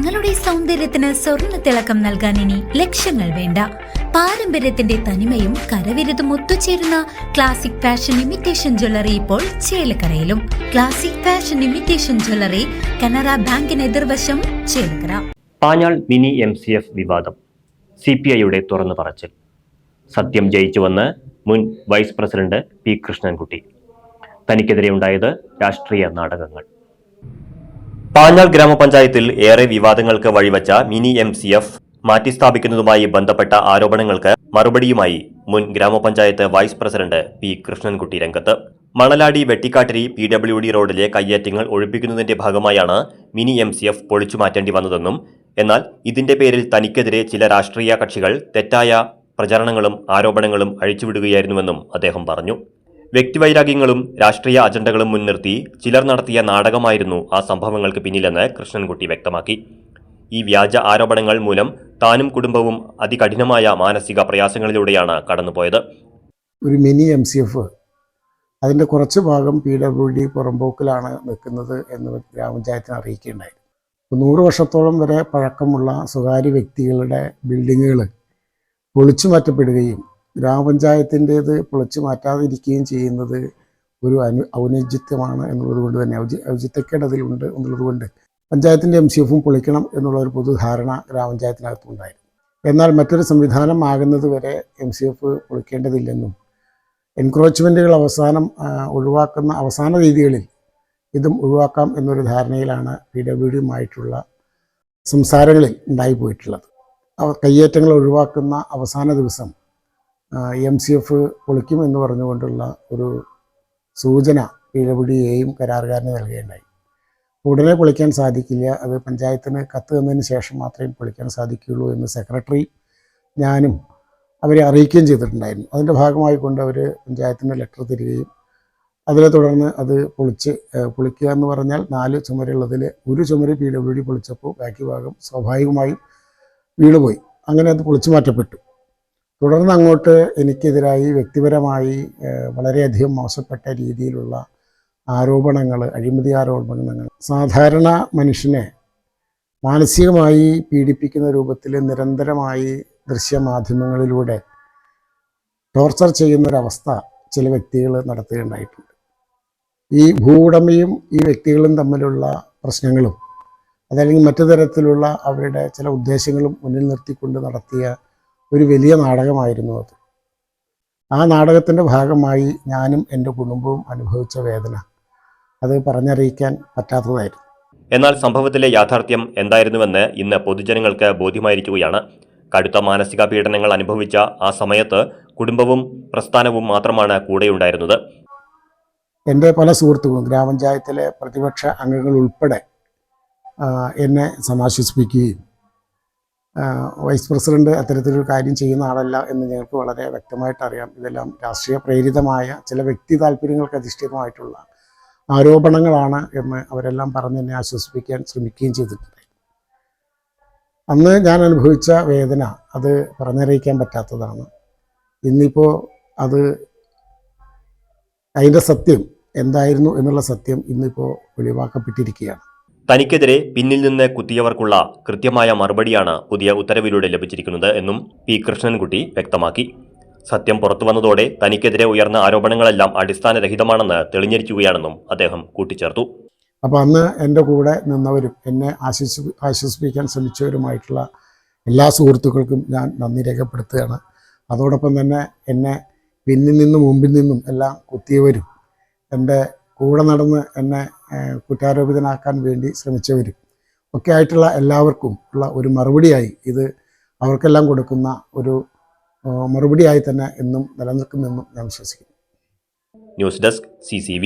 നിങ്ങളുടെ സൗന്ദര്യത്തിന് സ്വർണ്ണ തിളക്കം നൽകാൻ ഇനി ലക്ഷങ്ങൾ വേണ്ട. പാരമ്പര്യത്തിന്റെ തനിമയും കരവിരുതും ഒത്തുചേരുന്ന ക്ലാസിക് ഫാഷൻ ഇമിറ്റേഷൻ ജ്വല്ലറി ഇപ്പോൾ ചേലക്കരയിലും. Classic fashion imitation jewellery, Canara ബാങ്കിന് എതിർവശം, ചേലക്കര. പാഞ്ഞാൾ മിനി MCF വിവാദം. CPIയുടെ തുറന്നു പറച്ചിൽ. സത്യം ജയിച്ചുവെന്ന് മുൻ വൈസ് പ്രസിഡന്റ് P. കൃഷ്ണൻകുട്ടി. തനിക്കെതിരെ ഉണ്ടായത് രാഷ്ട്രീയ നാടകങ്ങൾ. പാഞ്ഞാൾ ഗ്രാമപഞ്ചായത്തിൽ ഏറെ വിവാദങ്ങൾക്ക് വഴിവെച്ച മിനി MCF മാറ്റിസ്ഥാപിക്കുന്നതുമായി ബന്ധപ്പെട്ട ആരോപണങ്ങൾക്ക് മറുപടിയുമായി മുൻ ഗ്രാമപഞ്ചായത്ത് വൈസ് പ്രസിഡന്റ് P. കൃഷ്ണൻകുട്ടി രംഗത്ത്. മണലാടി വെട്ടിക്കാട്ടിരി PWD റോഡിലെ കയ്യേറ്റങ്ങൾ ഒഴിപ്പിക്കുന്നതിന്റെ ഭാഗമായാണ് മിനി MCF പൊളിച്ചുമാറ്റേണ്ടി വന്നതെന്നും, എന്നാൽ ഇതിന്റെ പേരിൽ തനിക്കെതിരെ ചില രാഷ്ട്രീയ കക്ഷികൾ തെറ്റായ പ്രചരണങ്ങളും ആരോപണങ്ങളും അഴിച്ചുവിടുകയായിരുന്നുവെന്നും അദ്ദേഹം പറഞ്ഞു. വ്യക്തിവൈരാഗ്യങ്ങളും രാഷ്ട്രീയ അജണ്ടകളും മുൻനിർത്തി ചിലർ നടത്തിയ നാടകമായിരുന്നു ആ സംഭവങ്ങൾക്ക് പിന്നിലെന്ന് കൃഷ്ണൻകുട്ടി വ്യക്തമാക്കി. ഈ വ്യാജ ആരോപണങ്ങൾ മൂലം താനും കുടുംബവും അതികഠിനമായ മാനസിക പ്രയാസങ്ങളിലൂടെയാണ് കടന്നുപോയത്. ഒരു മിനി MCF അതിൻ്റെ കുറച്ച് ഭാഗം PWD പുറമ്പോക്കിലാണ് നിൽക്കുന്നത് എന്ന് ഗ്രാമപഞ്ചായത്തിനെ അറിയിക്കുകയുണ്ടായിരുന്നു. 100 വർഷത്തോളം വരെ പഴക്കമുള്ള സ്വകാര്യ വ്യക്തികളുടെ ബിൽഡിങ്ങുകൾ പൊളിച്ചു മാറ്റപ്പെടുകയും ഗ്രാമപഞ്ചായത്തിൻ്റേത് പൊളിച്ചു മാറ്റാതിരിക്കുകയും ചെയ്യുന്നത് ഒരു ഔന്നത്യമാണ് എന്നുള്ളതുകൊണ്ട് തന്നെ, ഔചിത്യക്കേട് അതിലുണ്ട് എന്നുള്ളതുകൊണ്ട് പഞ്ചായത്തിൻ്റെ MCF പൊളിക്കണം എന്നുള്ള ഒരു പൊതുധാരണ ഗ്രാമപഞ്ചായത്തിനകത്തുണ്ടായിരുന്നു. എന്നാൽ മറ്റൊരു സംവിധാനം ആകുന്നത് വരെ MCF പൊളിക്കേണ്ടതില്ലെന്നും എൻക്രോച്ച്മെൻറ്റുകൾ ഒഴിവാക്കുന്ന അവസാന രീതികളിൽ ഇതും ഒഴിവാക്കാം എന്നൊരു ധാരണയിലാണ് PWDയുമായിട്ടുള്ള സംസാരങ്ങളിൽ ഉണ്ടായിപ്പോയിട്ടുള്ളത്. കയ്യേറ്റങ്ങൾ ഒഴിവാക്കുന്ന അവസാന ദിവസം MCF പൊളിക്കും എന്ന് പറഞ്ഞുകൊണ്ടുള്ള ഒരു സൂചന PWDയെയും കരാറുകാരന് നൽകുകയുണ്ടായി. ഉടനെ പൊളിക്കാൻ സാധിക്കില്ല, അത് പഞ്ചായത്തിന് കത്ത് തന്നതിന് ശേഷം മാത്രമേ പൊളിക്കാൻ സാധിക്കുകയുള്ളൂ എന്ന് സെക്രട്ടറി ഞാനും അവരെ അറിയിക്കുകയും ചെയ്തിട്ടുണ്ടായിരുന്നു. അതിൻ്റെ ഭാഗമായിക്കൊണ്ട് അവർ പഞ്ചായത്തിന് ലെറ്റർ തരികയും അതിനെ തുടർന്ന് അത് പൊളിക്കുക എന്ന് പറഞ്ഞാൽ 4 ചുമരുള്ളതിൽ ഒരു ചുമര് PWD പൊളിച്ചപ്പോൾ ബാക്കി ഭാഗം സ്വാഭാവികമായും വീണുപോയി. അങ്ങനെ അത് പൊളിച്ചു മാറ്റപ്പെട്ടു. തുടർന്ന് അങ്ങോട്ട് എനിക്കെതിരായി വ്യക്തിപരമായി വളരെയധികം മോശപ്പെട്ട രീതിയിലുള്ള ആരോപണങ്ങൾ, അഴിമതി ആരോപണങ്ങൾ, സാധാരണ മനുഷ്യനെ മാനസികമായി പീഡിപ്പിക്കുന്ന രൂപത്തിൽ നിരന്തരമായി ദൃശ്യമാധ്യമങ്ങളിലൂടെ ടോർച്ചർ ചെയ്യുന്നൊരവസ്ഥ ചില വ്യക്തികൾ നടത്തുകയുണ്ടായിട്ടുണ്ട്. ഈ ഭൂവുടമയും ഈ വ്യക്തികളും തമ്മിലുള്ള പ്രശ്നങ്ങളും അതല്ലെങ്കിൽ മറ്റു തരത്തിലുള്ള അവരുടെ ചില ഉദ്ദേശങ്ങളും മുന്നിൽ നിർത്തിക്കൊണ്ട് നടത്തിയ ഒരു വലിയ നാടകമായിരുന്നു അത്. ആ നാടകത്തിൻ്റെ ഭാഗമായി ഞാനും എൻ്റെ കുടുംബവും അനുഭവിച്ച വേദന അത് പറഞ്ഞറിയിക്കാൻ പറ്റാത്തതായിരുന്നു. എന്നാൽ സംഭവത്തിലെ യാഥാർത്ഥ്യം എന്തായിരുന്നുവെന്ന് ഇന്ന് പൊതുജനങ്ങൾക്ക് ബോധ്യമായിരിക്കുകയാണ്. കടുത്ത മാനസിക പീഡനങ്ങൾ അനുഭവിച്ച ആ സമയത്ത് കുടുംബവും പ്രസ്ഥാനവും മാത്രമാണ് കൂടെയുണ്ടായിരുന്നത്. എൻ്റെ പല സുഹൃത്തുക്കളും, ഗ്രാമപഞ്ചായത്തിലെ പ്രതിപക്ഷ അംഗങ്ങൾ ഉൾപ്പെടെ എന്നെ സമാശ്വസിപ്പിക്കുകയും വൈസ് പ്രസിഡന്റ് അത്തരത്തിലൊരു കാര്യം ചെയ്യുന്ന ആളല്ല എന്ന് ഞങ്ങൾക്ക് വളരെ വ്യക്തമായിട്ട് അറിയാം. ഇതെല്ലാം രാഷ്ട്രീയ പ്രേരിതമായ ചില വ്യക്തി താല്പര്യങ്ങൾക്ക് അധിഷ്ഠിതമായിട്ടുള്ള ആരോപണങ്ങളാണ് എന്ന് അവരെല്ലാം പറഞ്ഞ് എന്നെ ആശ്വസിപ്പിക്കാൻ ശ്രമിക്കുകയും ചെയ്തിട്ടുണ്ട്. അന്ന് ഞാൻ അനുഭവിച്ച വേദന അത് പറഞ്ഞറിയിക്കാൻ പറ്റാത്തതാണ്. ഇന്നിപ്പോൾ അതിൻ്റെ സത്യം എന്തായിരുന്നു എന്നുള്ള സത്യം ഇന്നിപ്പോൾ വെളിവാക്കപ്പെട്ടിരിക്കുകയാണ്. തനിക്കെതിരെ പിന്നിൽ നിന്ന് കുത്തിയവർക്കുള്ള കൃത്യമായ മറുപടിയാണ് പുതിയ ഉത്തരവിലൂടെ ലഭിച്ചിരിക്കുന്നത് എന്നും P. കൃഷ്ണൻകുട്ടി വ്യക്തമാക്കി. സത്യം പുറത്തുവന്നതോടെ തനിക്കെതിരെ ഉയർന്ന ആരോപണങ്ങളെല്ലാം അടിസ്ഥാനരഹിതമാണെന്ന് തെളിഞ്ഞിരിക്കുകയാണെന്നും അദ്ദേഹം കൂട്ടിച്ചേർത്തു. അപ്പോൾ അന്ന് എൻ്റെ കൂടെ നിന്നവരും എന്നെ ആശ്വസിപ്പിക്കാൻ ശ്രമിച്ചവരുമായിട്ടുള്ള എല്ലാ സുഹൃത്തുക്കൾക്കും ഞാൻ നന്ദി രേഖപ്പെടുത്തുകയാണ്. അതോടൊപ്പം തന്നെ എന്നെ പിന്നിൽ നിന്നും മുമ്പിൽ നിന്നും എല്ലാം കുത്തിയവരും എൻ്റെ കൂടെ നടന്ന് എന്നെ കുറ്റാരോപിതനാക്കാൻ വേണ്ടി ശ്രമിച്ചവരും ഒക്കെ ആയിട്ടുള്ള എല്ലാവർക്കും ഉള്ള ഒരു മറുപടിയായി ഇത് അവർക്കെല്ലാം കൊടുക്കുന്ന ഒരു മറുപടിയായി തന്നെ എന്നും നിലനിൽക്കുമെന്നും ഞാൻ വിശ്വസിക്കുന്നു. News desk CCV.